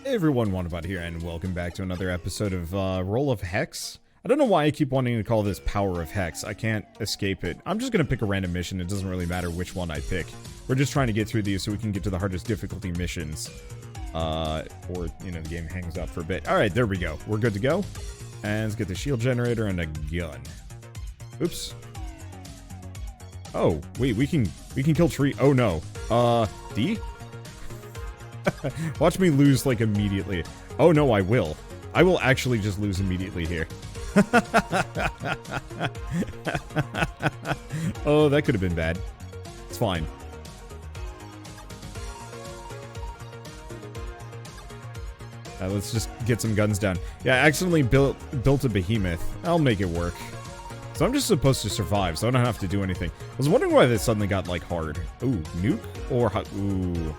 Hey everyone, Wanderbot here, and welcome back to another episode of Roll of Hex. I don't know why I keep wanting to call this Power of Hex. I can't escape it. I'm just gonna pick a random mission. It doesn't really matter which one I pick. We're just trying to get through these so we can get to the hardest difficulty missions. Or, you know, the game hangs out for a bit. Alright, there we go. We're good to go. And let's get the shield generator and a gun. Oops. Oh, wait, we can kill tree. Oh no. D? Watch me lose, like, immediately. Oh, no, I will. I will actually just lose immediately here. Oh, that could have been bad. It's fine. Let's just get some guns down. Yeah, I accidentally built a behemoth. I'll make it work. So I'm just supposed to survive, so I don't have to do anything. I was wondering why this suddenly got, like, hard. Ooh, nuke? Or ooh.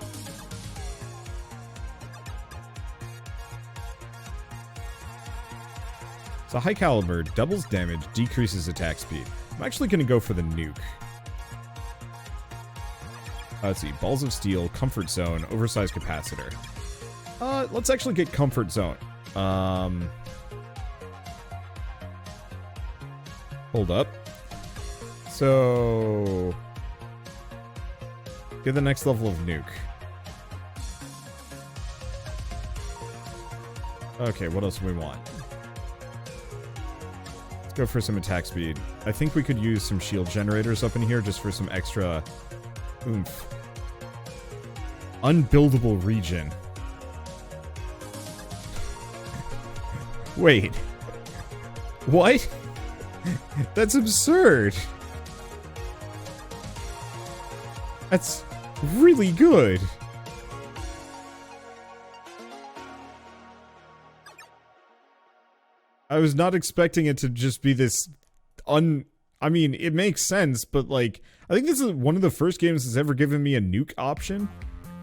So high caliber, doubles damage, decreases attack speed. I'm actually going to go for the nuke. Let's see, balls of steel, comfort zone, oversized capacitor. Let's actually get comfort zone. Hold up. So, get the next level of nuke. Okay, what else do we want? Go for some attack speed. I think we could use some shield generators up in here just for some extra oomph. Unbuildable region. Wait. What? That's absurd. That's really good. I was not expecting it to just be this I mean, it makes sense, but like, I think this is one of the first games that's ever given me a nuke option,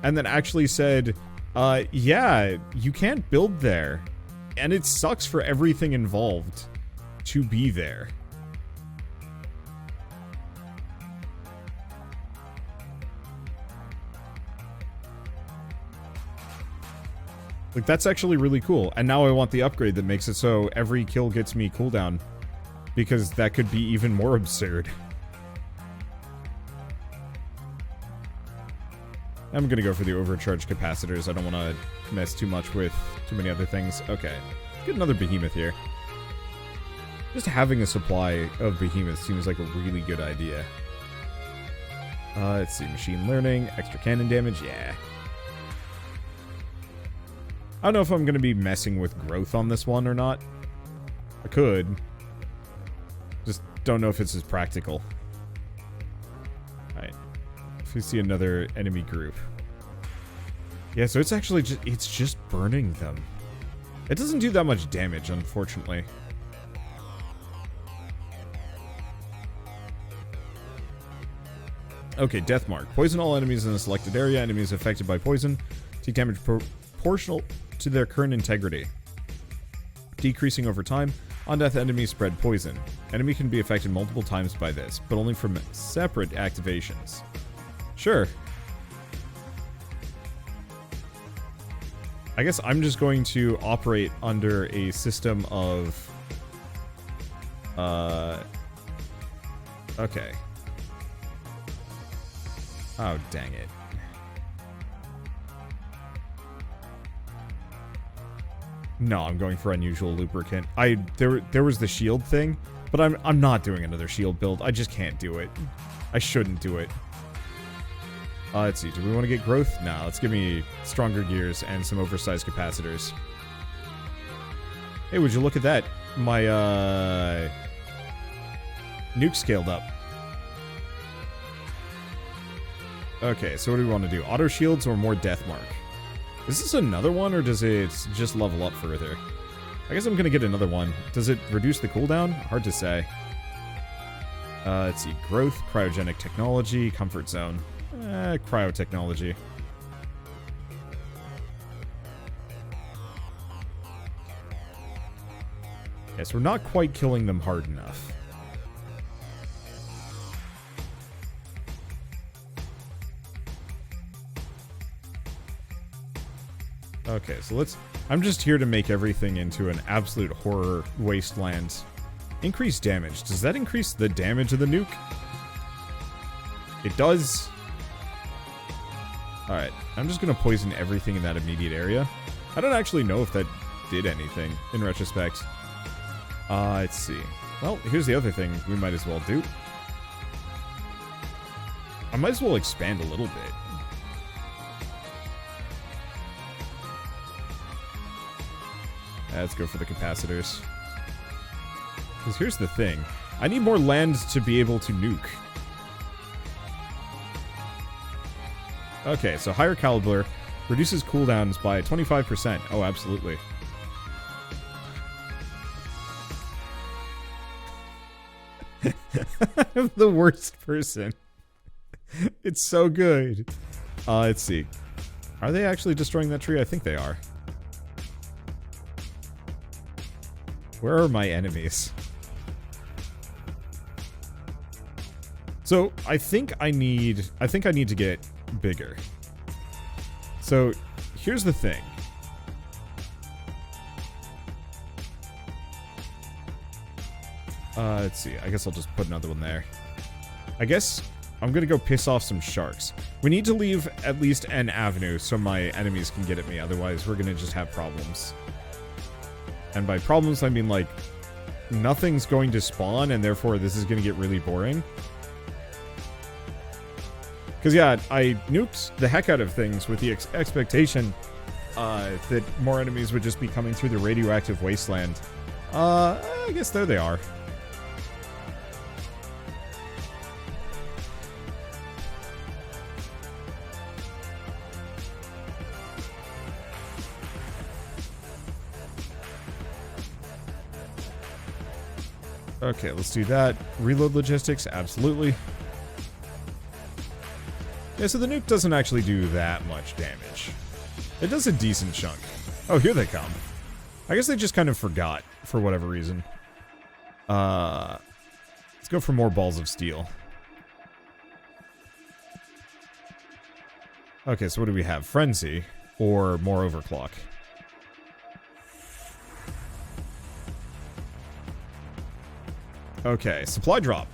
and then actually said, yeah, you can't build there. And it sucks for everything involved to be there. Like, that's actually really cool. And now I want the upgrade that makes it so every kill gets me cooldown. Because that could be even more absurd. I'm gonna go for the overcharged capacitors. I don't want to mess too much with too many other things. Okay. Get another behemoth here. Just having a supply of behemoths seems like a really good idea. Let's see. Machine learning. Extra cannon damage. Yeah. I don't know if I'm going to be messing with growth on this one or not. I could. Just don't know if it's as practical. Alright. If we see another enemy group. Yeah, so it's actually just burning them. It doesn't do that much damage, unfortunately. Okay, death mark. Poison all enemies in a selected area. Enemies affected by poison take damage proportional to their current integrity, decreasing over time. On-death enemies spread poison. Enemy can be affected multiple times by this, but only from separate activations. Sure. I guess I'm just going to operate under a system of... Okay. Oh, dang it. No, I'm going for unusual lubricant. There was the shield thing, but I'm not doing another shield build. I just can't do it. I shouldn't do it. Let's see. Do we want to get growth? No, let's give me stronger gears and some oversized capacitors. Hey, would you look at that? My nuke scaled up. Okay, so what do we want to do? Auto shields or more death mark? Is this another one, or does it just level up further? I guess I'm gonna get another one. Does it reduce the cooldown? Hard to say. Let's see. Growth, cryogenic technology, comfort zone. Cryotechnology. Yes, we're not quite killing them hard enough. Okay, so let's... I'm just here to make everything into an absolute horror wasteland. Increase damage. Does that increase the damage of the nuke? It does. Alright, I'm just gonna poison everything in that immediate area. I don't actually know if that did anything, in retrospect. Let's see. Well, here's the other thing we might as well do. I might as well expand a little bit. Let's go for the capacitors. Because here's the thing. I need more land to be able to nuke. Okay, so higher caliber reduces cooldowns by 25%. Oh, absolutely. I'm the worst person. It's so good. Let's see. Are they actually destroying that tree? I think they are. Where are my enemies? So, I think I need to get bigger. So, here's the thing. Let's see. I guess I'll just put another one there. I guess I'm gonna go piss off some sharks. We need to leave at least an avenue so my enemies can get at me, otherwise we're gonna just have problems. And by problems, I mean, like, nothing's going to spawn, and therefore this is gonna get really boring. Because, yeah, I nuked the heck out of things with the expectation that more enemies would just be coming through the radioactive wasteland. I guess there they are. Okay, let's do that. Reload logistics, absolutely. Yeah, so the nuke doesn't actually do that much damage. It does a decent chunk. Oh, here they come. I guess they just kind of forgot, for whatever reason. Let's go for more balls of steel. Okay, so what do we have? Frenzy, or more overclock? Okay, supply drop.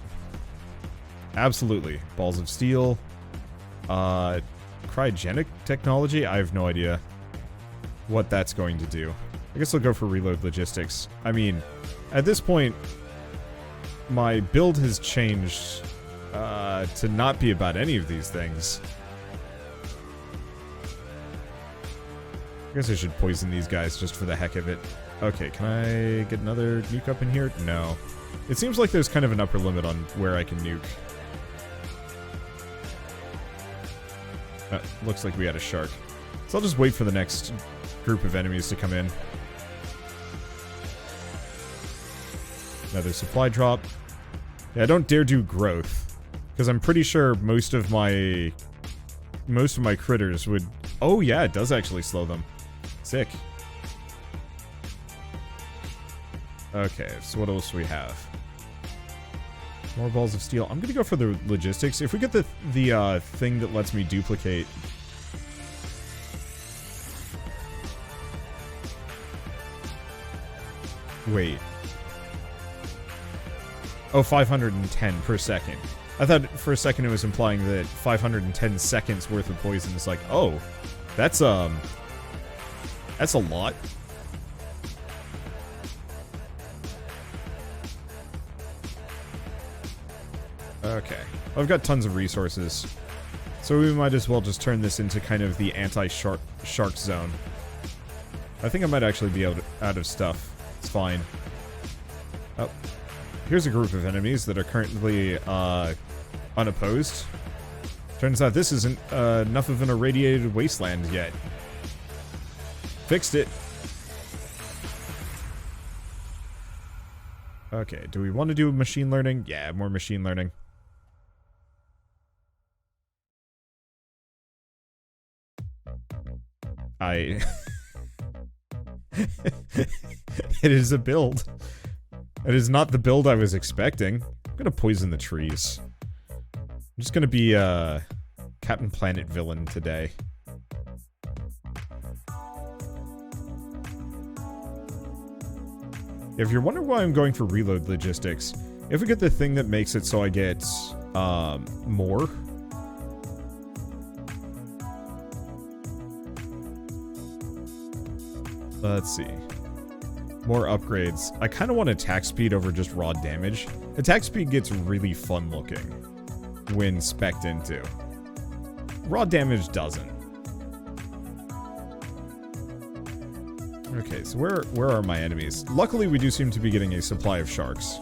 Absolutely. Balls of steel. Cryogenic technology? I have no idea what that's going to do. I guess I'll go for reload logistics. I mean, at this point, my build has changed to not be about any of these things. I guess I should poison these guys just for the heck of it. Okay, can I get another nuke up in here? No. It seems like there's kind of an upper limit on where I can nuke. Looks like we had a shark. So I'll just wait for the next group of enemies to come in. Another supply drop. Yeah, I don't dare do growth, because I'm pretty sure most of my critters would... Oh yeah, it does actually slow them. Sick. Okay, so what else do we have? More balls of steel. I'm gonna go for the logistics. If we get the thing that lets me duplicate... Wait. Oh, 510 per second. I thought for a second it was implying that 510 seconds worth of poison is like, oh, that's a lot. Okay. I've got tons of resources. So we might as well just turn this into kind of the anti-shark zone. I think I might actually be out of stuff. It's fine. Oh. Here's a group of enemies that are currently unopposed. Turns out this isn't enough of an irradiated wasteland yet. Fixed it. Okay, do we want to do machine learning? Yeah, more machine learning. It is a build. It is not the build I was expecting. I'm gonna poison the trees. I'm just gonna be Captain Planet villain today. If you're wondering why I'm going for reload logistics, if we get the thing that makes it so I get more. Let's see. More upgrades. I kind of want attack speed over just raw damage. Attack speed gets really fun looking when spec'd into. Raw damage doesn't. Okay, so where are my enemies? Luckily, we do seem to be getting a supply of sharks.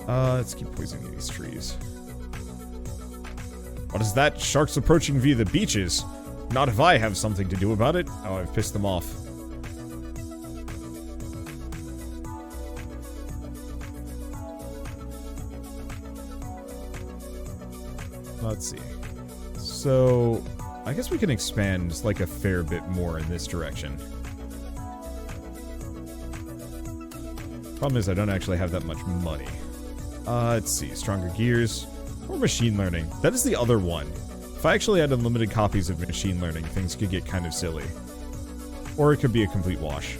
Let's keep poisoning these trees. What is that? Sharks approaching via the beaches. Not if I have something to do about it. Oh, I've pissed them off. Let's see. So, I guess we can expand like a fair bit more in this direction. Problem is I don't actually have that much money. Let's see. Stronger gears. Or machine learning. That is the other one. If I actually had unlimited copies of machine learning, things could get kind of silly. Or it could be a complete wash.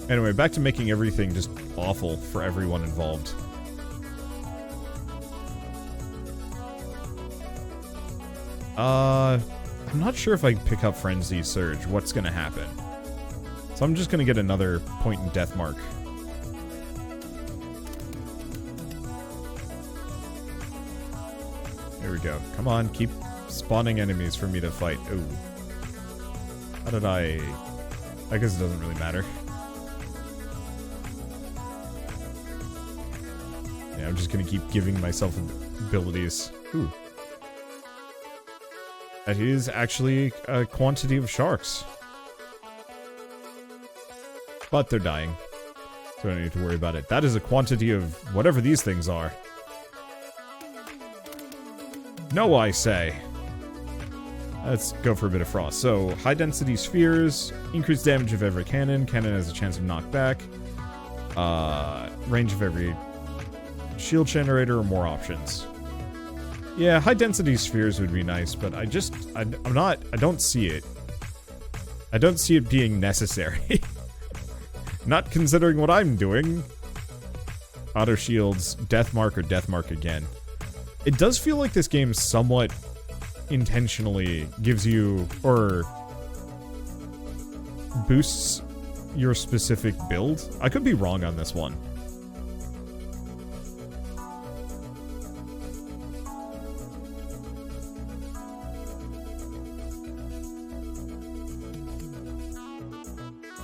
Anyway, back to making everything just awful for everyone involved. I'm not sure if I pick up Frenzy Surge, what's gonna happen. So I'm just gonna get another point in death mark. There we go. Come on, keep spawning enemies for me to fight. Ooh. How did I guess it doesn't really matter. Yeah, I'm just gonna keep giving myself abilities. Ooh. That is actually a quantity of sharks. But they're dying. So I don't need to worry about it. That is a quantity of whatever these things are. No, I say. Let's go for a bit of frost. So, high density spheres, increased damage of every cannon. Cannon has a chance of knockback. Range of every shield generator, or more options. Yeah, high density spheres would be nice, but I don't see it. I don't see it being necessary. Not considering what I'm doing. Auto shields, death mark, or death mark again. It does feel like this game somewhat intentionally gives you, or boosts your specific build. I could be wrong on this one.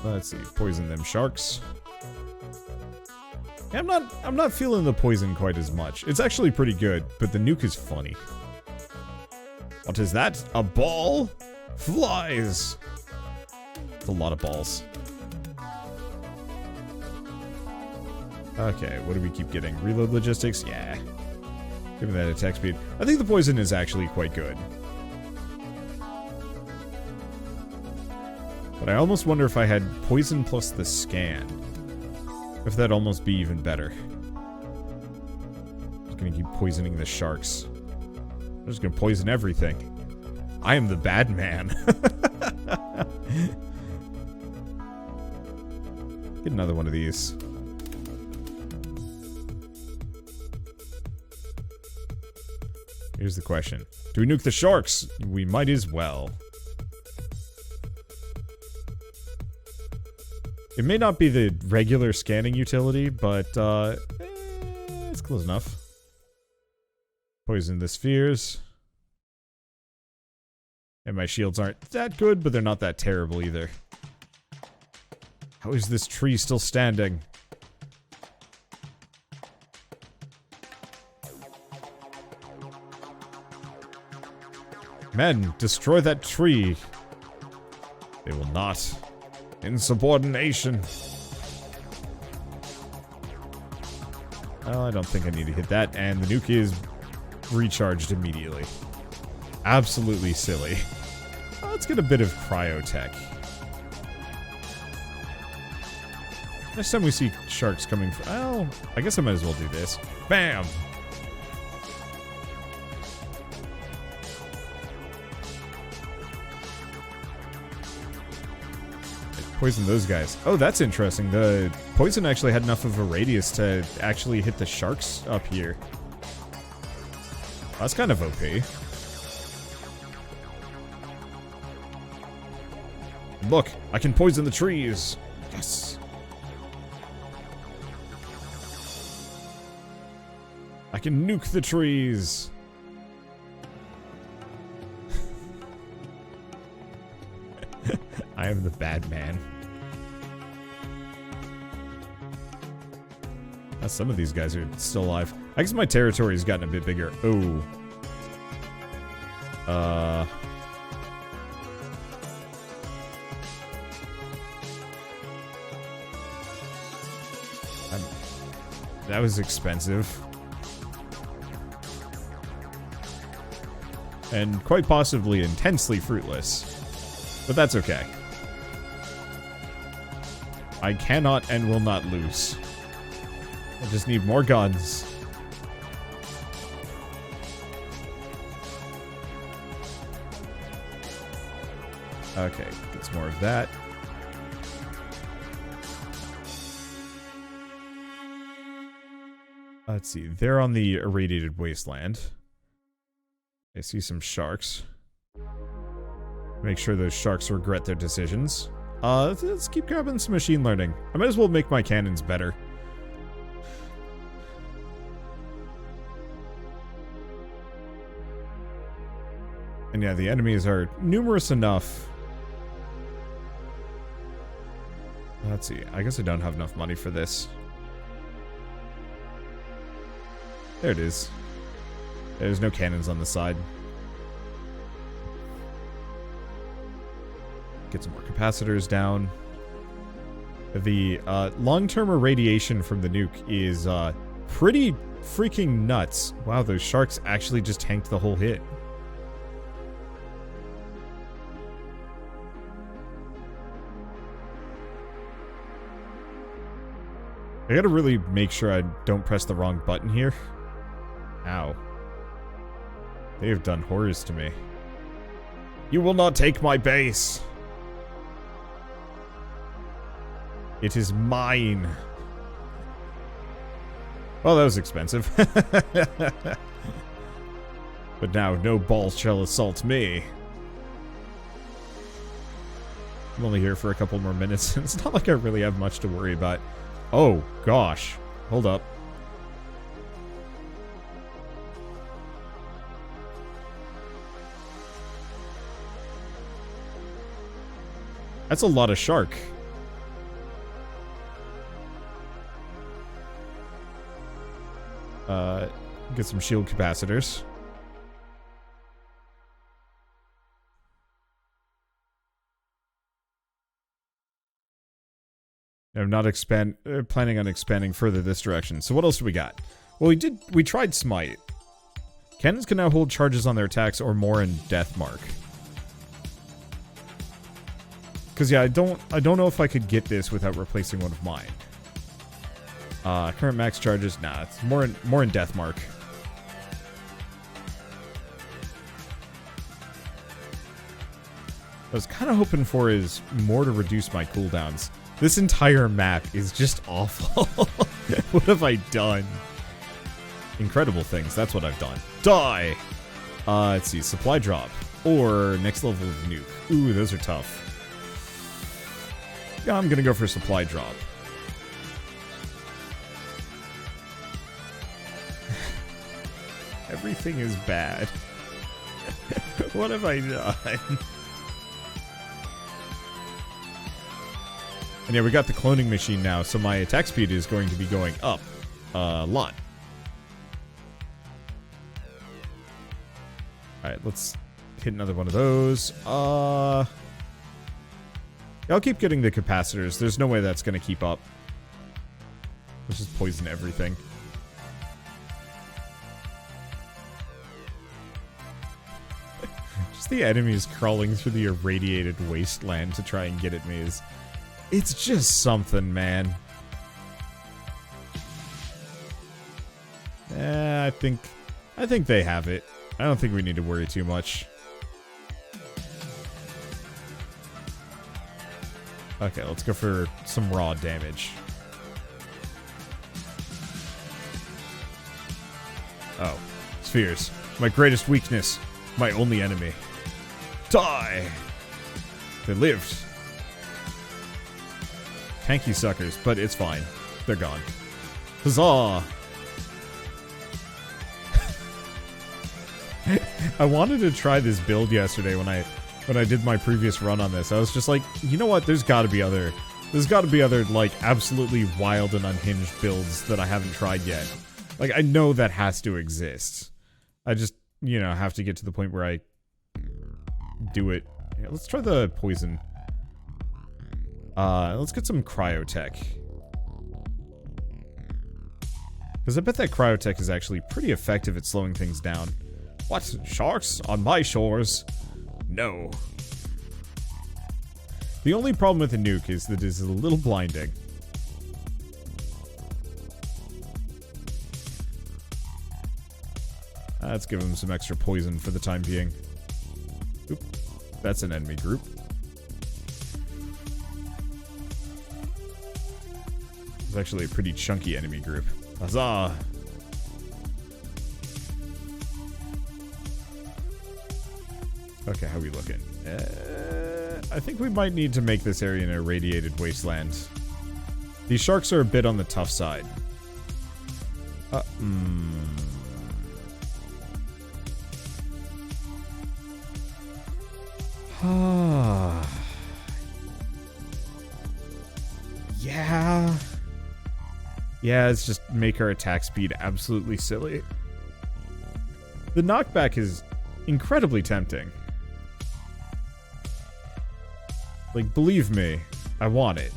Let's see, poison them sharks. Yeah, I'm not feeling the poison quite as much. It's actually pretty good, but the nuke is funny. What is that? A ball? Flies! It's a lot of balls. Okay, what do we keep getting? Reload logistics? Yeah. Give me that attack speed. I think the poison is actually quite good. But I almost wonder if I had poison plus the scan. If that'd almost be even better. Just gonna keep poisoning the sharks. I'm just gonna poison everything. I am the bad man. Get another one of these. Here's the question. Do we nuke the sharks? We might as well. It may not be the regular scanning utility, but it's close enough. Poison the spheres. And my shields aren't that good, but they're not that terrible either. How is this tree still standing? Men, destroy that tree. They will not. Insubordination. Well, I don't think I need to hit that, and the nuke is recharged immediately. Absolutely silly. Let's get a bit of cryotech. Next time we see sharks coming from... Well, I guess I might as well do this. Bam! poison those guys. Oh, that's interesting. The poison actually had enough of a radius to actually hit the sharks up here. That's kind of OP. Look, I can poison the trees. Yes. I can nuke the trees. I am the bad man. Some of these guys are still alive. I guess my territory has gotten a bit bigger. Oh. That was expensive. And quite possibly intensely fruitless. But that's okay. I cannot and will not lose. I just need more guns. Okay, get some more of that. Let's see, they're on the irradiated wasteland. I see some sharks. Make sure those sharks regret their decisions. Let's keep grabbing some machine learning. I might as well make my cannons better. And yeah, the enemies are numerous enough. Let's see, I guess I don't have enough money for this. There it is. There's no cannons on the side. Get some more capacitors down. The long-term irradiation from the nuke is pretty freaking nuts. Wow, those sharks actually just tanked the whole hit. I gotta really make sure I don't press the wrong button here. Ow. They have done horrors to me. You will not take my base! It is mine! Well, that was expensive. But now, no ball shall assault me. I'm only here for a couple more minutes. It's not like I really have much to worry about. Oh, gosh. Hold up. That's a lot of shark. Get some shield capacitors. I'm not planning on expanding further this direction. So what else do we got? Well, we tried Smite. Cannons can now hold charges on their attacks or more in Death Mark. Because yeah, I don't know if I could get this without replacing one of mine. Current max charges, nah, it's more in Death Mark. What I was kind of hoping for is more to reduce my cooldowns. This entire map is just awful. What have I done? Incredible things, that's what I've done. Die! Let's see, supply drop. Or next level of nuke. Ooh, those are tough. Yeah, I'm gonna go for supply drop. Everything is bad. What have I done? And yeah, we got the cloning machine now, so my attack speed is going to be going up a lot. Alright, let's hit another one of those. Yeah, I'll keep getting the capacitors. There's no way that's going to keep up. Let's just poison everything. Just the enemies crawling through the irradiated wasteland to try and get at me is... It's just something, man. I think they have it. I don't think we need to worry too much. Okay, let's go for some raw damage. Oh, spheres. My greatest weakness. My only enemy. Die! They lived. Tanky suckers, but it's fine. They're gone. Huzzah! I wanted to try this build yesterday when I did my previous run on this. I was just like, you know what? There's got to be other like absolutely wild and unhinged builds that I haven't tried yet. Like, I know that has to exist. I just, you know, have to get to the point where I do it. Yeah, let's try the poison. Let's get some cryotech. Because I bet that cryotech is actually pretty effective at slowing things down. What? Sharks? On my shores? No. The only problem with the nuke is that it's a little blinding. Let's give him some extra poison for the time being. Oop. That's an enemy group. It's actually a pretty chunky enemy group. Huzzah! Okay, how are we looking? I think we might need to make this area an irradiated wasteland. These sharks are a bit on the tough side. Yeah. Yeah, let's just make our attack speed absolutely silly. The knockback is incredibly tempting. Like, believe me, I want it.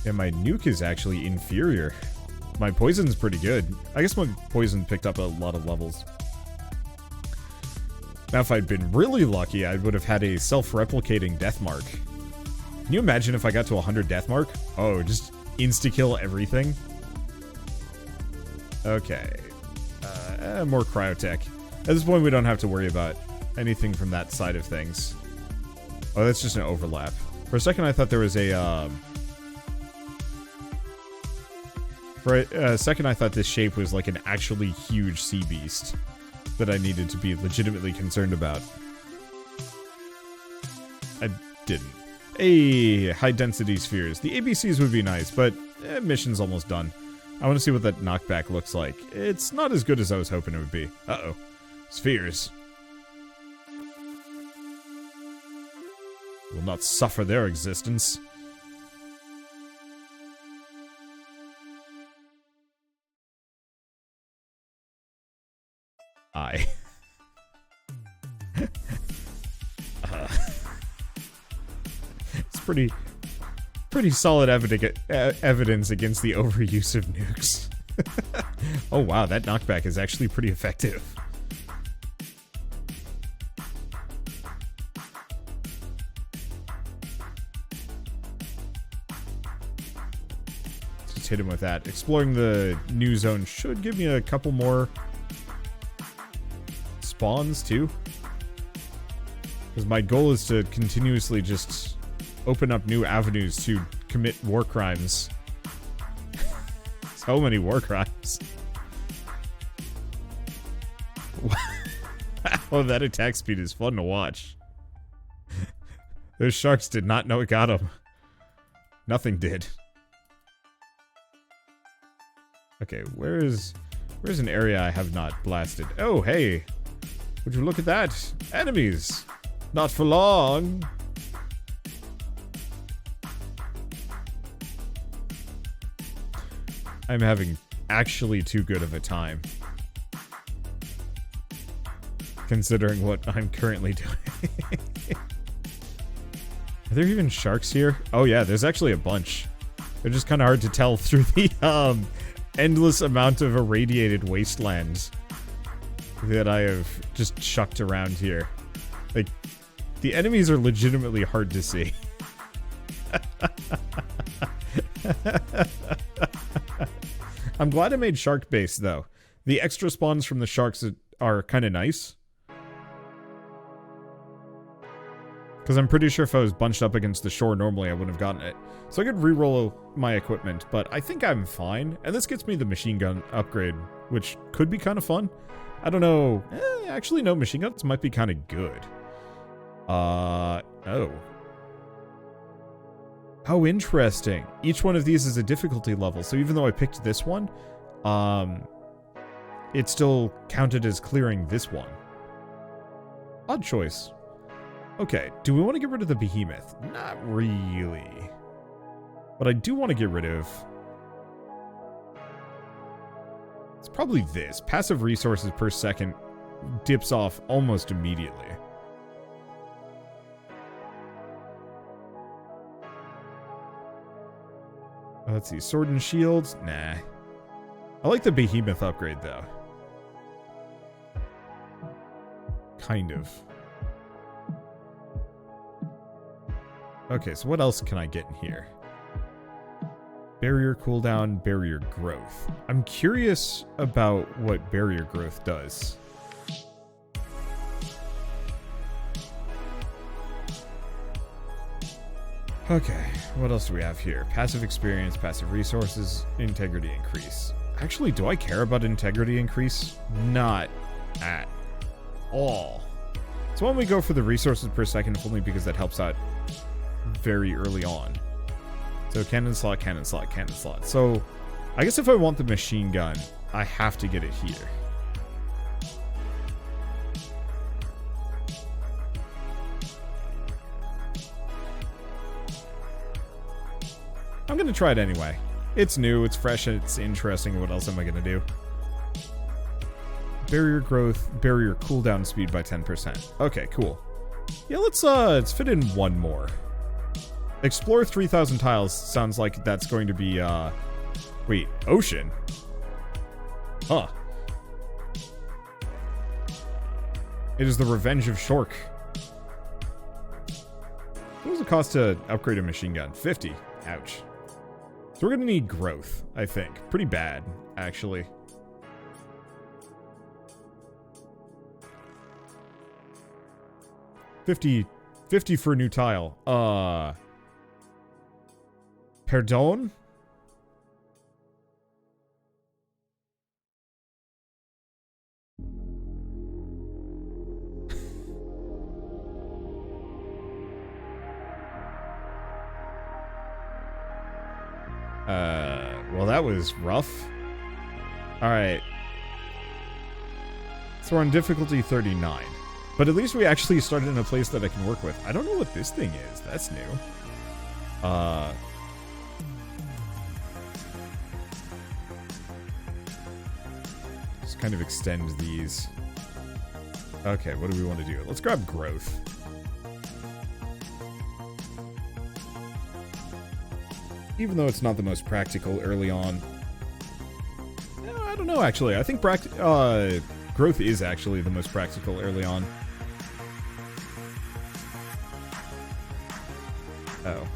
Yeah, my nuke is actually inferior. My poison's pretty good. I guess my poison picked up a lot of levels. Now, if I'd been really lucky, I would have had a self-replicating death mark. Can you imagine if I got to 100 death mark? Oh, just insta-kill everything? Okay. More cryotech. At this point, we don't have to worry about anything from that side of things. Oh, that's just an overlap. For a second, I thought there was a, For a second, I thought this shape was like an actually huge sea beast that I needed to be legitimately concerned about. I didn't. Hey, high-density spheres. The ABCs would be nice, but mission's almost done. I want to see what that knockback looks like. It's not as good as I was hoping it would be. Uh-oh. Spheres. Will not suffer their existence. It's pretty solid evidence against the overuse of nukes. Oh wow, that knockback is actually pretty effective. Let's just hit him with that. Exploring the new zone should give me a couple more spawns too, because my goal is to continuously just open up new avenues to commit war crimes. So many war crimes. Wow, that attack speed is fun to watch. Those sharks did not know it got them. Nothing did. Okay, where's an area I have not blasted? Oh, hey. Would you look at that? Enemies! Not for long! I'm having actually too good of a time. Considering what I'm currently doing. Are there even sharks here? Oh yeah, there's actually a bunch. They're just kind of hard to tell through the endless amount of irradiated wastelands that I have just chucked around here. Like, the enemies are legitimately hard to see. I'm glad I made shark base, though. The extra spawns from the sharks are kind of nice. Because I'm pretty sure if I was bunched up against the shore normally, I wouldn't have gotten it. So I could re-roll my equipment, but I think I'm fine. And this gets me the machine gun upgrade, which could be kind of fun. I don't know. Actually, no, machine guns might be kind of good. Oh. How interesting. Each one of these is a difficulty level, so even though I picked this one, it still counted as clearing this one. Odd choice. Okay, do we want to get rid of the behemoth? Not really. But I do want to get rid of... It's probably this. Passive resources per second dips off almost immediately. Let's see, sword and shields? Nah. I like the behemoth upgrade, though. Kind of. Okay, so what else can I get in here? Barrier cooldown, barrier growth. I'm curious about what barrier growth does. Okay, what else do we have here? Passive experience, passive resources, integrity increase. Actually, do I care about integrity increase? Not at all. So why don't we go for the resources per second, if only because that helps out very early on. So cannon slot, cannon slot, cannon slot. So I guess if I want the machine gun, I have to get it here. I'm going to try it anyway. It's new, it's fresh, and it's interesting. What else am I going to do? Barrier growth, barrier cooldown speed by 10%. Okay, cool. Yeah, let's fit in one more. Explore 3,000 tiles sounds like that's going to be, wait, ocean? Huh. It is the Revenge of Shork. What does it cost to upgrade a machine gun? 50. Ouch. So we're gonna need growth, I think. Pretty bad, actually. $50 for a new tile. Pardon? Well, that was rough. Alright. So we're on difficulty 39. But at least we actually started in a place that I can work with. I don't know what this thing is. That's new. Just kind of extend these. Okay, what do we want to do? Let's grab growth. Even though it's not the most practical early on. I don't know, actually. I think growth is actually the most practical early on. Oh.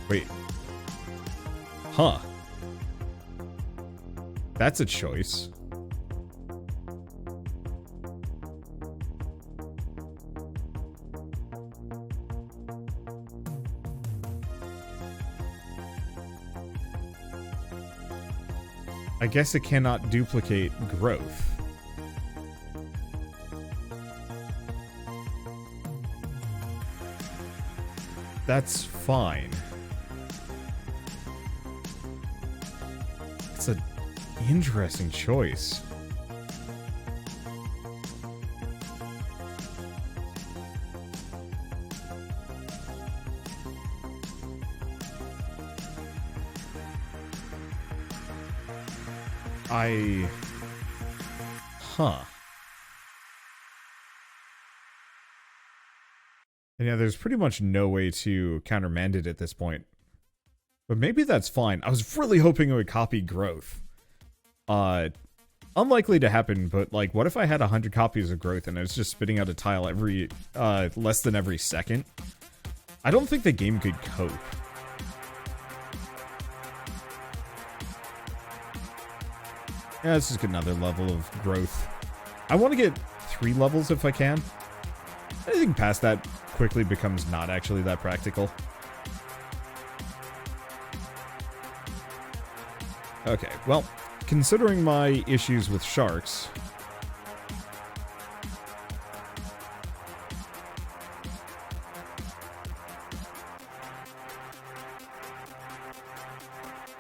Wait. Huh. That's a choice. I guess it cannot duplicate growth. That's fine. It's an interesting choice. Huh. And yeah, there's pretty much no way to countermand it at this point. But maybe that's fine. I was really hoping it would copy growth. Unlikely to happen, but like, what if I had 100 copies of growth and I was just spitting out a tile every, less than every second? I don't think the game could cope. Yeah, let's just get another level of growth. I want to get 3 levels if I can. Anything past that quickly becomes not actually that practical. Okay, well, considering my issues with sharks,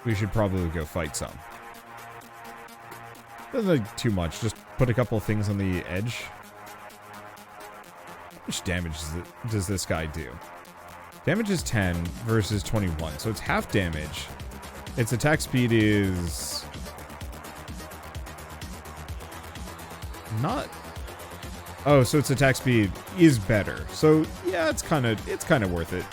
we should probably go fight some. Doesn't like too much, just put a couple of things on the edge. How much damage does this guy do? Damage is 10 versus 21, so it's half damage. Its attack speed is not... Oh, so its attack speed is better. So, yeah, it's kind of worth it.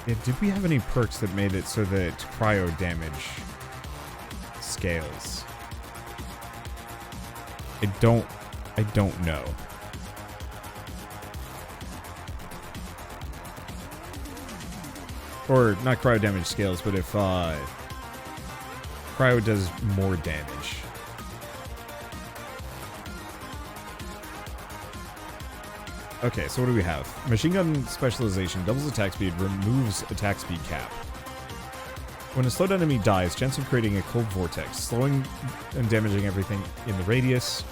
Yeah, did we have any perks that made it so that cryo damage scales? I don't know. Or not cryo damage scales, but if cryo does more damage. Okay, so what do we have? Machine gun specialization doubles attack speed, removes attack speed cap. When a slowed enemy dies, chance of creating a cold vortex, slowing and damaging everything in the radius.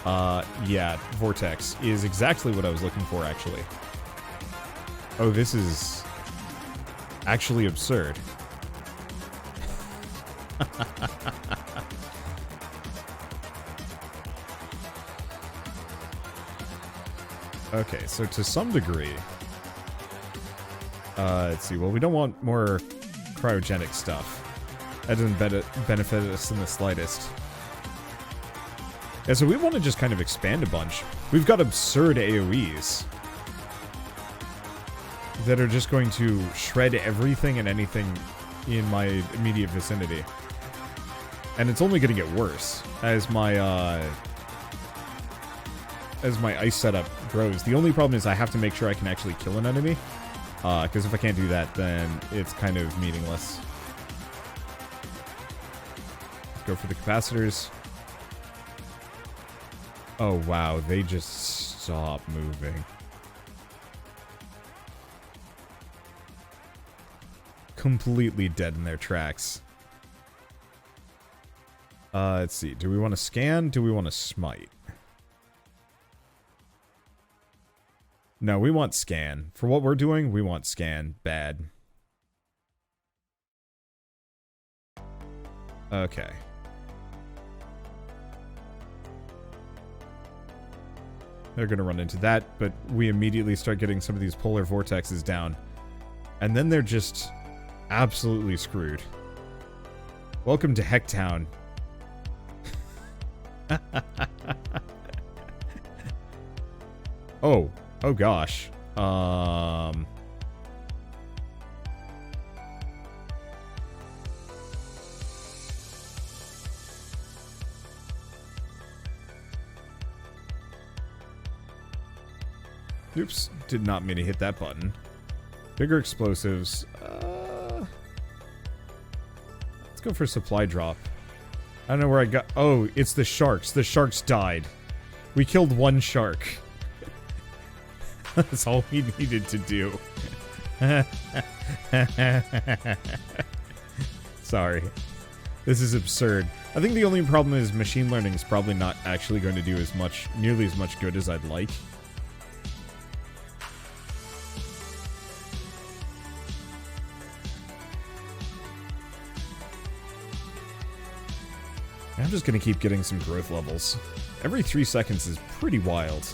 Yeah, vortex is exactly what I was looking for, actually. Oh, this is actually absurd. Okay, so to some degree... let's see. Well, we don't want more cryogenic stuff. That doesn't benefit us in the slightest. Yeah, so we want to just kind of expand a bunch. We've got absurd AoEs that are just going to shred everything and anything in my immediate vicinity. And it's only going to get worse as my ice setup grows. The only problem is I have to make sure I can actually kill an enemy. Because if I can't do that, then it's kind of meaningless. Let's go for the capacitors. Oh, wow. They just stop moving. Completely dead in their tracks. Let's see. Do we want to scan? Do we want to smite? No, we want scan. For what we're doing, we want scan. Bad. Okay. They're gonna run into that, but we immediately start getting some of these polar vortexes down. And then they're just absolutely screwed. Welcome to Hecktown. Oh. Oh gosh. Oops, did not mean to hit that button. Bigger explosives. Let's go for supply drop. I don't know where I got... Oh, it's the sharks. The sharks died. We killed one shark. That's all we needed to do. Sorry. This is absurd. I think the only problem is machine learning is probably not actually going to do as much, nearly as much good as I'd like. I'm just going to keep getting some growth levels. Every 3 seconds is pretty wild.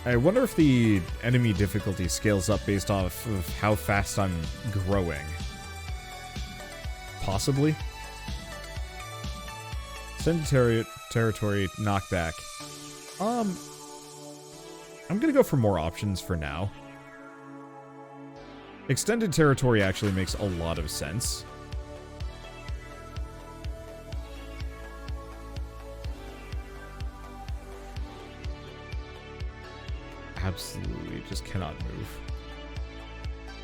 I wonder if the enemy difficulty scales up based off of how fast I'm growing. Possibly. Extended territory knockback. I'm gonna go for more options for now. Extended territory actually makes a lot of sense. Absolutely just cannot move.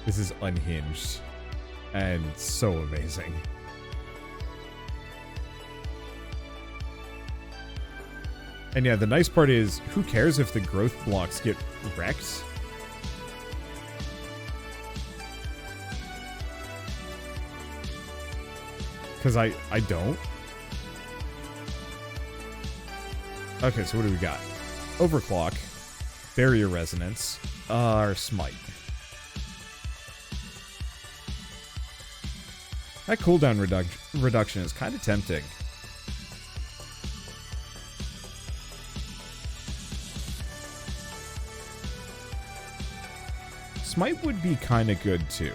This is unhinged and so amazing. And yeah, the nice part is, who cares if the growth blocks get wrecked? Because I don't. Okay, so what do we got? Overclock. Barrier resonance. Or smite. That cooldown reduction is kind of tempting. Smite would be kind of good too.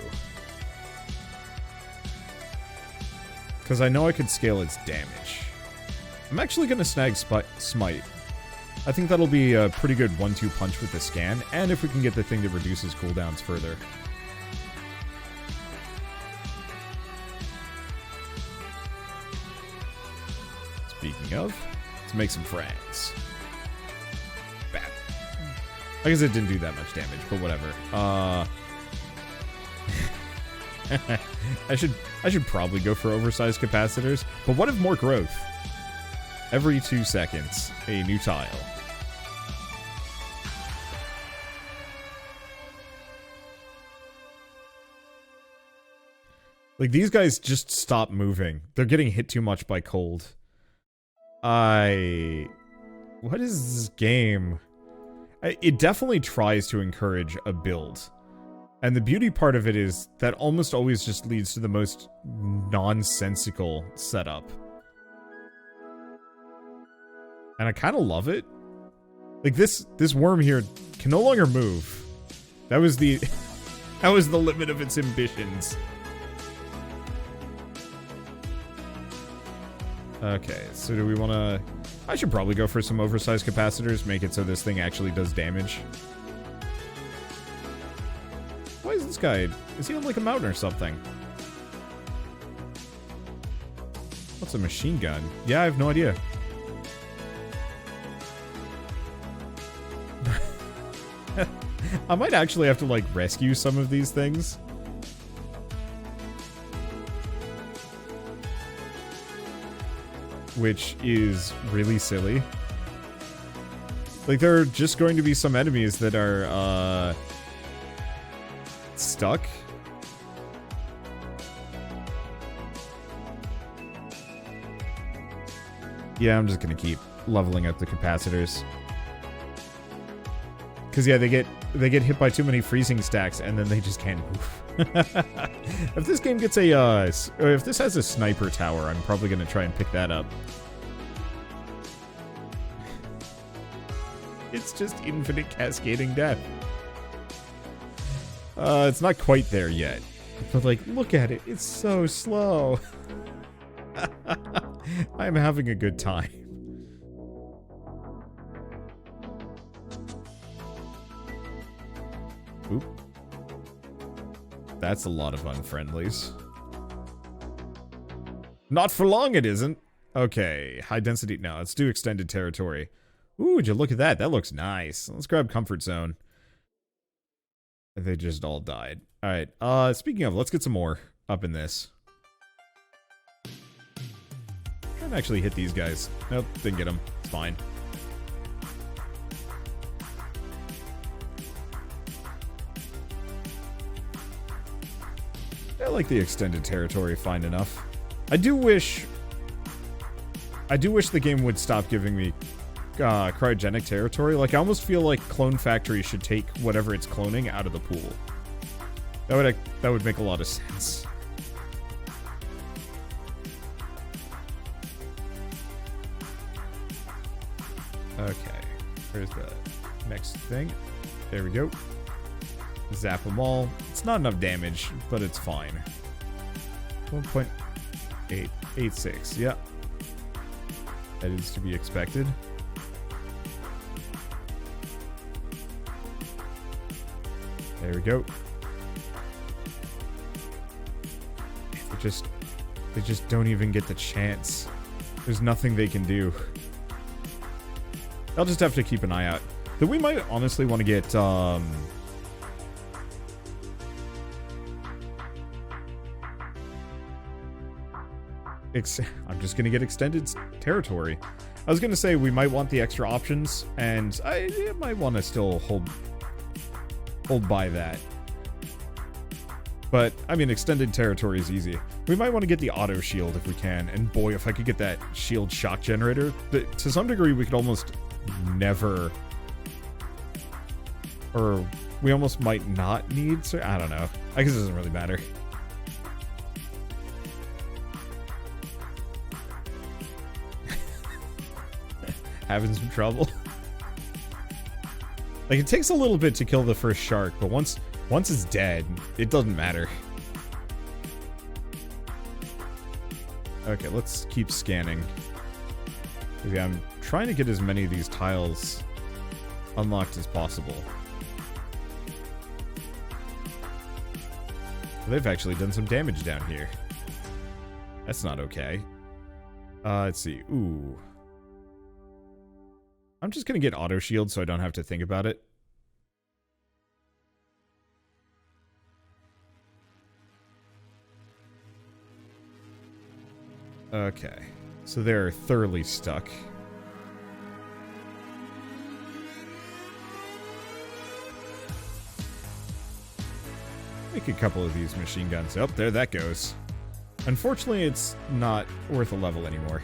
Because I know I could scale its damage. I'm actually going to snag Smite. I think that'll be a pretty good 1-2 punch with the scan, and if we can get the thing that reduces cooldowns further. Speaking of, let's make some friends. Bad. I guess it didn't do that much damage, but whatever. I should probably go for oversized capacitors, but what if more growth? Every 2 seconds, a new tile. Like, these guys just stop moving. They're getting hit too much by cold. What is this game? It definitely tries to encourage a build. And the beauty part of it is that almost always just leads to the most nonsensical setup. And I kind of love it. Like, this worm here can no longer move. That was the limit of its ambitions. Okay, so do we want to... I should probably go for some oversized capacitors, make it so this thing actually does damage. Why is this guy... Is he on like a mountain or something? What's a machine gun? Yeah, I have no idea. I might actually have to, like, rescue some of these things. Which is really silly. Like, there are just going to be some enemies that are, stuck. Yeah, I'm just gonna keep leveling up the capacitors. Because, yeah, they get hit by too many freezing stacks, and then they just can't move. If this game gets a, if this has a sniper tower, I'm probably gonna try and pick that up. It's just infinite cascading death. It's not quite there yet. But, like, look at it. It's so slow. I'm having a good time. Oop. That's a lot of unfriendlies. Not for long, it isn't. Okay, high density. No, let's do extended territory. Ooh, would you look at that? That looks nice. Let's grab comfort zone. They just all died. Alright, speaking of, let's get some more up in this. Can't actually hit these guys. Nope, didn't get them. It's fine. I like the extended territory fine enough. I do wish the game would stop giving me cryogenic territory. Like, I almost feel like Clone Factory should take whatever it's cloning out of the pool. That would make a lot of sense. Okay, where's that? Next thing. There we go. Zap them all. It's not enough damage, but it's fine. 1.886. Yeah. That is to be expected. There we go. They just don't even get the chance. There's nothing they can do. I'll just have to keep an eye out. Though we might honestly want to get, I'm just going to get extended territory. I was going to say we might want the extra options, and I might want to still hold by that. But, I mean, extended territory is easy. We might want to get the auto shield if we can, and boy, if I could get that shield shock generator, to some degree we could almost never, or we almost might not need, so I don't know. I guess it doesn't really matter. Having some trouble. Like, it takes a little bit to kill the first shark, but once it's dead, it doesn't matter. Okay, let's keep scanning. Yeah, I'm trying to get as many of these tiles unlocked as possible. They've actually done some damage down here. That's not okay. Let's see. Ooh. I'm just gonna get auto shield so I don't have to think about it. Okay. So they're thoroughly stuck. Make a couple of these machine guns. Oh, there that goes. Unfortunately, it's not worth a level anymore.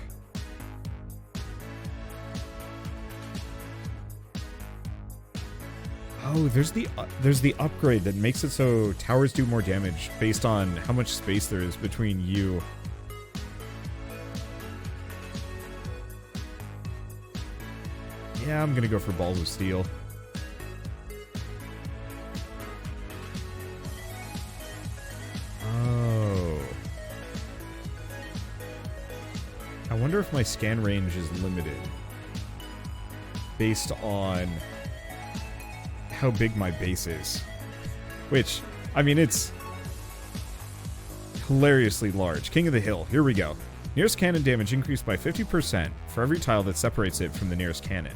Oh, there's the upgrade that makes it so towers do more damage based on how much space there is between you. Yeah, I'm gonna go for balls of steel. Oh. I wonder if my scan range is limited based on how big my base is. Which, I mean, it's hilariously large. King of the Hill, here we go. Nearest cannon damage increased by 50% for every tile that separates it from the nearest cannon.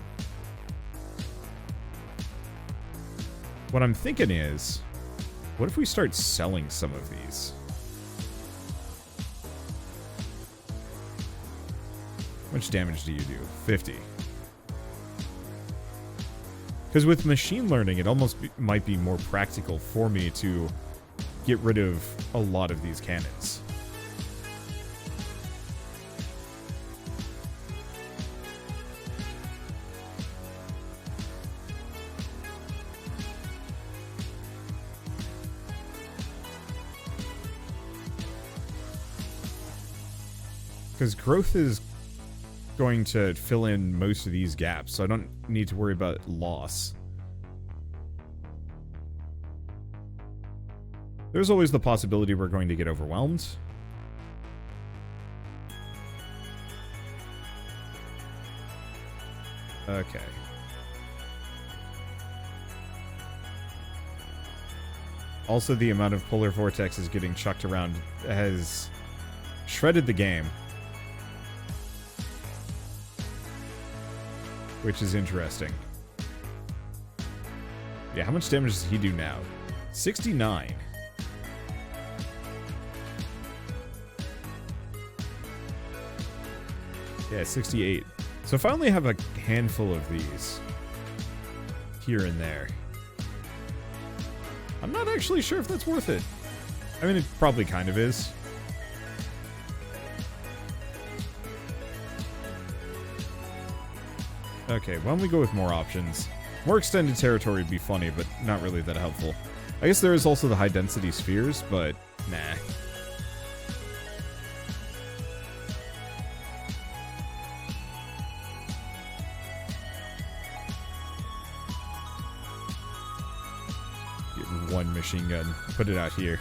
What I'm thinking is, what if we start selling some of these? How much damage do you do? 50. Because with machine learning, it almost might be more practical for me to get rid of a lot of these cannons. Because growth is going to fill in most of these gaps, so I don't need to worry about loss. There's always the possibility we're going to get overwhelmed. Okay. Also, the amount of polar vortexes getting chucked around has shredded the game. Which is interesting. Yeah, how much damage does he do now? 69. Yeah, 68. So if I only have a handful of these here and there, I'm not actually sure if that's worth it. I mean, it probably kind of is. Okay, why don't we go with more options? More extended territory would be funny, but not really that helpful. I guess there is also the high-density spheres, but nah. one machine gun. Put it out here.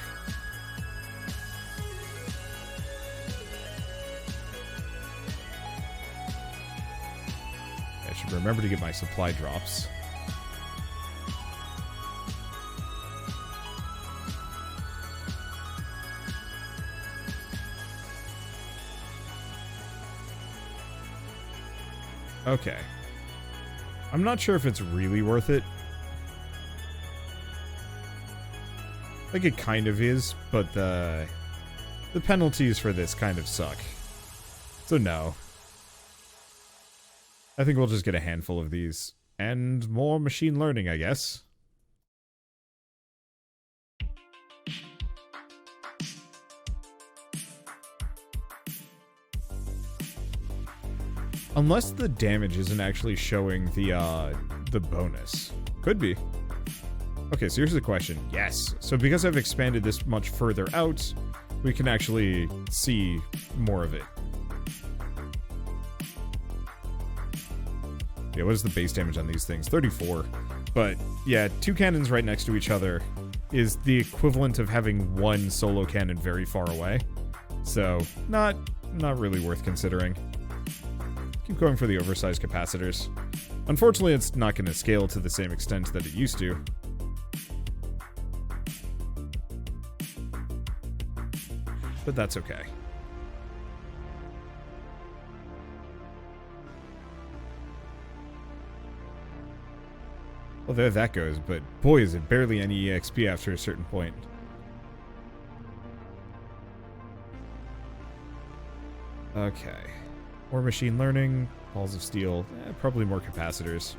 I should remember to get my supply drops. Okay. I'm not sure if it's really worth it. Like, it kind of is, but the penalties for this kind of suck. So no. I think we'll just get a handful of these. And more machine learning, I guess. Unless the damage isn't actually showing the bonus. Could be. Okay, so here's the question. Yes. So because I've expanded this much further out, we can actually see more of it. Yeah, what is the base damage on these things? 34. But yeah, 2 cannons right next to each other is the equivalent of having one solo cannon very far away. So, not really worth considering. Keep going for the oversized capacitors. Unfortunately, it's not going to scale to the same extent that it used to. But that's okay. Well, there that goes, but boy, is it barely any EXP after a certain point. Okay. More machine learning, balls of steel, probably more capacitors.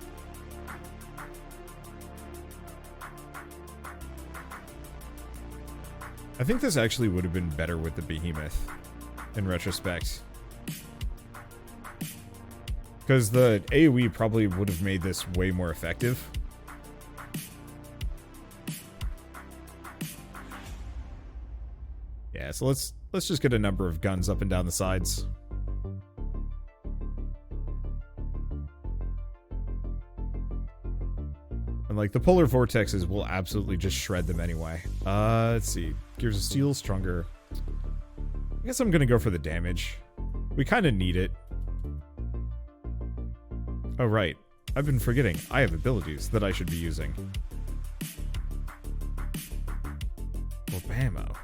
I think this actually would have been better with the behemoth, in retrospect. Because the AoE probably would have made this way more effective. Yeah, so let's just get a number of guns up and down the sides. And like the polar vortexes will absolutely just shred them anyway. Let's see. Gears of Steel, stronger. I guess I'm gonna go for the damage. We kind of need it. Oh right, I've been forgetting. I have abilities that I should be using. Well, bammo.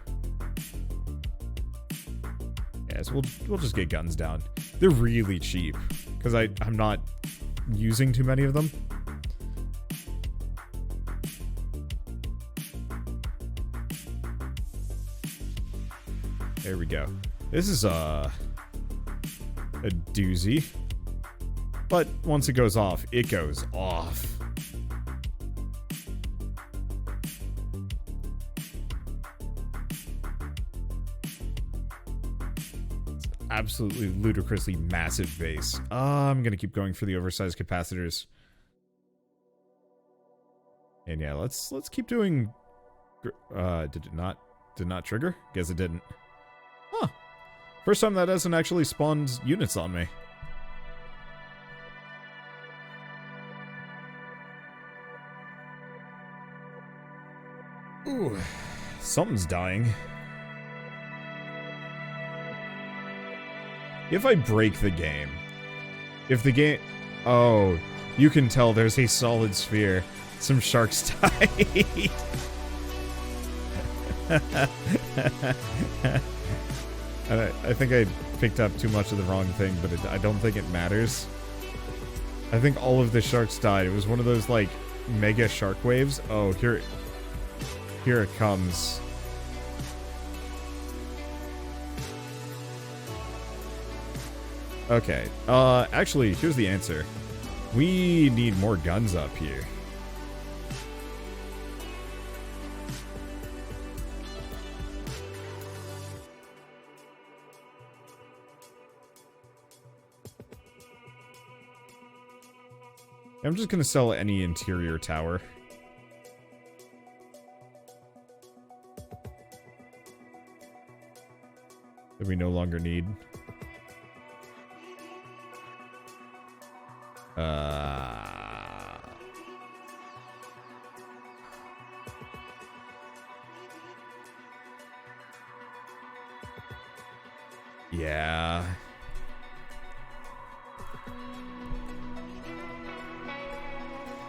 Yes, we'll just get guns down. They're really cheap because I'm not using too many of them. There we go. This is a doozy. But once it goes off, it goes off. It's absolutely ludicrously massive base. I'm gonna keep going for the oversized capacitors. And yeah, let's keep doing. Did not trigger? Guess it didn't. Huh. First time that hasn't actually spawned units on me. Ooh, something's dying. If I break the game, if the game... Oh, you can tell there's a solid sphere. Some sharks died. I think I picked up too much of the wrong thing, but I don't think it matters. I think all of the sharks died. It was one of those, like, mega shark waves. Oh, here it comes. Okay, actually, here's the answer. We need more guns up here. I'm just gonna sell any interior tower. That we no longer need. Yeah.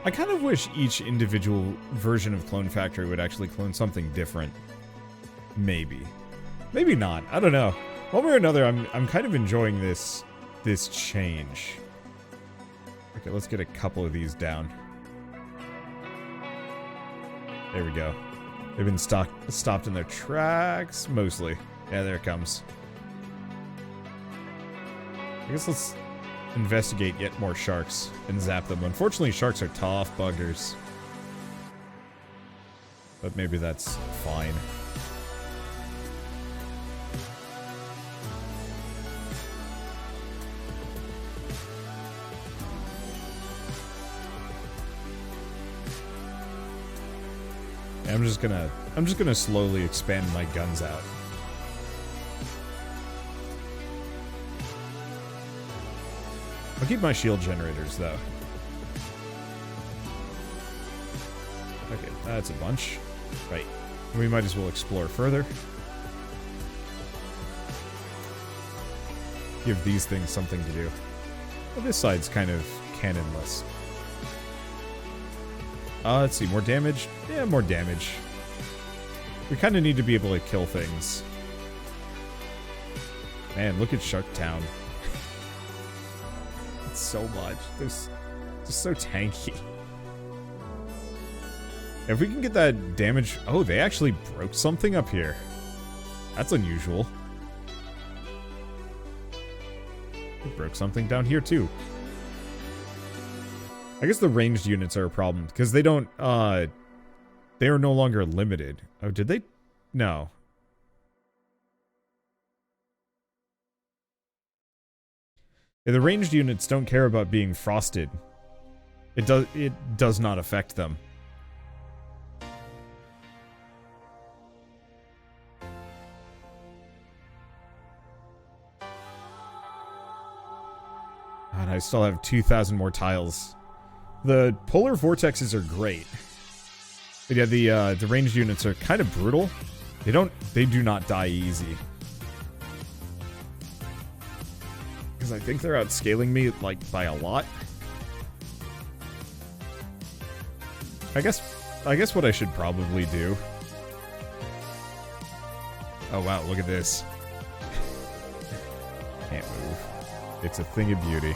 I kind of wish each individual version of Clone Factory would actually clone something different. Maybe. Maybe not. I don't know. One way or another, I'm kind of enjoying this change. Okay, let's get a couple of these down. There we go. They've been stopped in their tracks, mostly. Yeah, there it comes. I guess let's investigate yet more sharks and zap them. Unfortunately, sharks are tough buggers. But maybe that's fine. I'm just gonna slowly expand my guns out. I'll keep my shield generators, though. Okay, that's a bunch. Right. We might as well explore further. Give these things something to do. Well, this side's kind of cannonless. Let's see, more damage? Yeah, more damage. We kind of need to be able to kill things. Man, look at Shark Town. It's so much. It's just so tanky. If we can get that damage... Oh, they actually broke something up here. That's unusual. They broke something down here, too. I guess the ranged units are a problem, because they don't, they are no longer limited. Oh, did they? No. Yeah, the ranged units don't care about being frosted. It does not affect them. And I still have 2,000 more tiles. The polar vortexes are great. But yeah, the ranged units are kind of brutal. They do not die easy. Because I think they're outscaling me, like, by a lot. I guess what I should probably do... Oh wow, look at this. Can't move. It's a thing of beauty.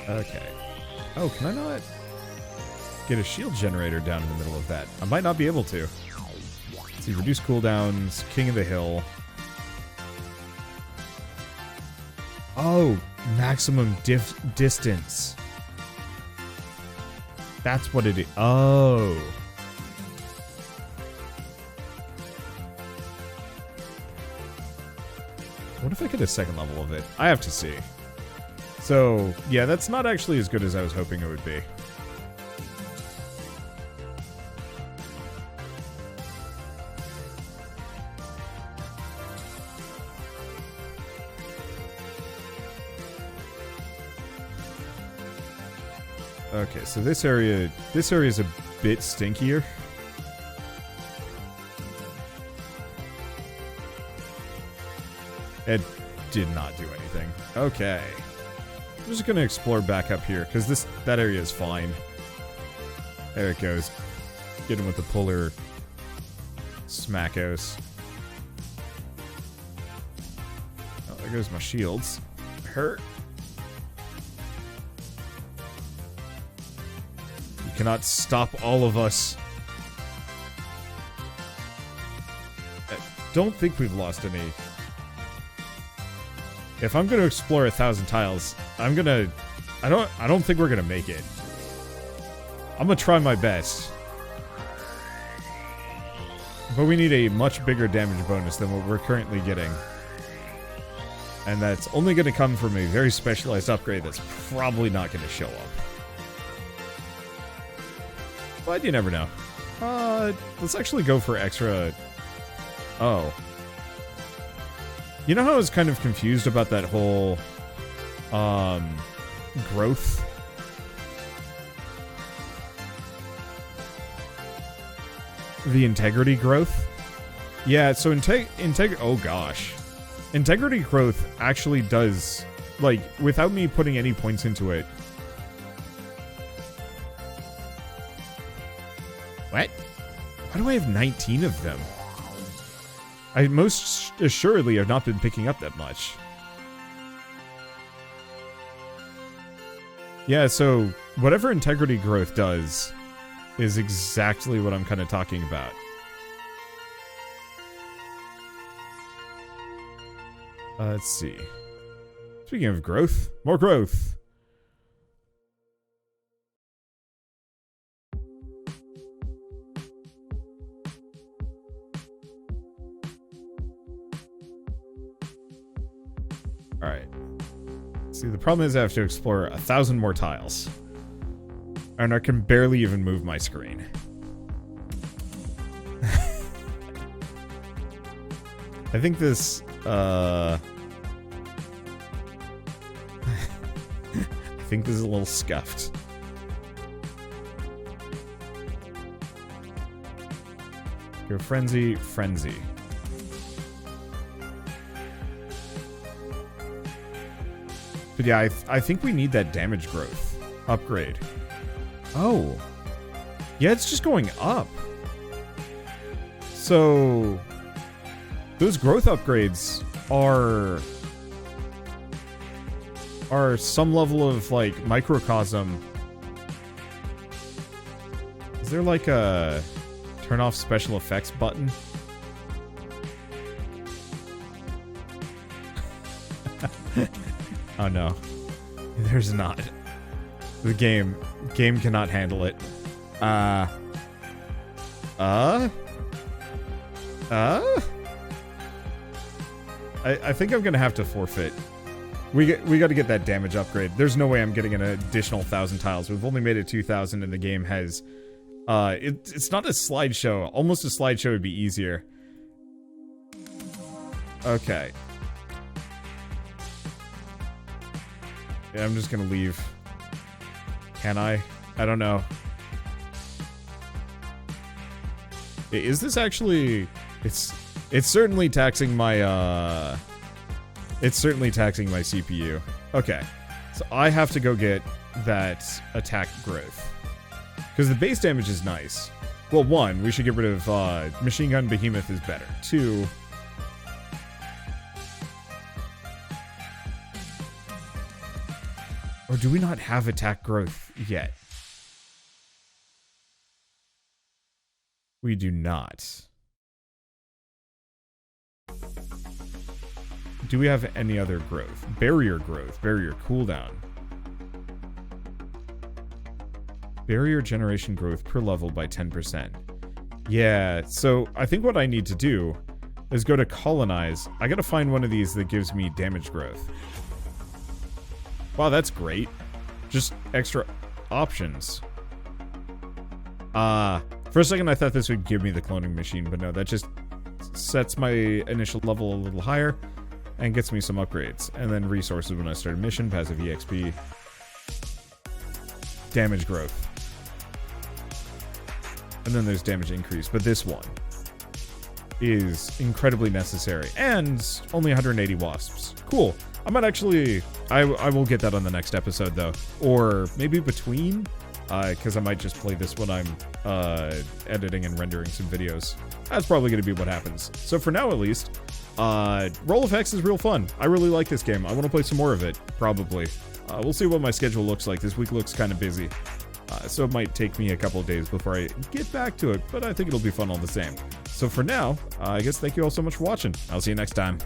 Okay. Oh, can I not get a shield generator down in the middle of that? I might not be able to. Let's see, reduce cooldowns, King of the Hill. Oh, maximum distance. That's what it is. Oh. What if I get a second level of it? I have to see. So, yeah, that's not actually as good as I was hoping it would be. Okay, so this area is a bit stinkier. It did not do anything. Okay. I'm just gonna explore back up here, because that area is fine. There it goes. Get him with the polar smackos. Oh, there goes my shields. Hurt. You cannot stop all of us. I don't think we've lost any. If I'm gonna explore 1,000 tiles, I don't think we're gonna make it. I'm gonna try my best. But we need a much bigger damage bonus than what we're currently getting. And that's only gonna come from a very specialized upgrade that's probably not gonna show up. But you never know. Let's actually go for extra... Oh. You know how I was kind of confused about that whole, growth? The integrity growth? Yeah, so oh gosh. Integrity growth actually does, like, without me putting any points into it. What? Why do I have 19 of them? I most assuredly have not been picking up that much. Yeah, so whatever integrity growth does is exactly what I'm kind of talking about. Let's see. Speaking of growth, more growth. All right. See, the problem is I have to explore 1,000 more tiles. And I can barely even move my screen. I think this, I think this is a little scuffed. Go frenzy, frenzy. But yeah, I think we need that damage growth upgrade. Oh. Yeah, it's just going up. So those growth upgrades are some level of, like, microcosm. Is there, like, a turn off special effects button? Oh no, there's not. The game cannot handle it. I think I'm gonna have to forfeit. We got to get that damage upgrade. There's no way I'm getting an additional 1,000 tiles. We've only made it 2,000, and the game has. It's not a slideshow. Almost a slideshow would be easier. Okay. Yeah, I'm just gonna leave. Can I? I don't know. Is this actually... It's certainly taxing my, It's certainly taxing my CPU. Okay. So I have to go get that attack growth. Because the base damage is nice. Well, one, we should get rid of, Machine Gun Behemoth is better. Two... Or do we not have attack growth yet? We do not. Do we have any other growth? Barrier growth. Barrier cooldown. Barrier generation growth per level by 10%. Yeah, so I think what I need to do is go to colonize. I gotta find one of these that gives me damage growth. Wow, that's great. Just extra options. For a second I thought this would give me the cloning machine, but no, that just sets my initial level a little higher and gets me some upgrades. And then resources when I start a mission, passive EXP. Damage growth. And then there's damage increase, but this one is incredibly necessary. And only 180 wasps. Cool. I might actually... I will get that on the next episode, though. Or maybe between, because I might just play this when I'm editing and rendering some videos. That's probably going to be what happens. So for now, at least, Roll of Hex is real fun. I really like this game. I want to play some more of it, probably. We'll see what my schedule looks like. This week looks kind of busy. So it might take me a couple of days before I get back to it, but I think it'll be fun all the same. So for now, I guess thank you all so much for watching. I'll see you next time.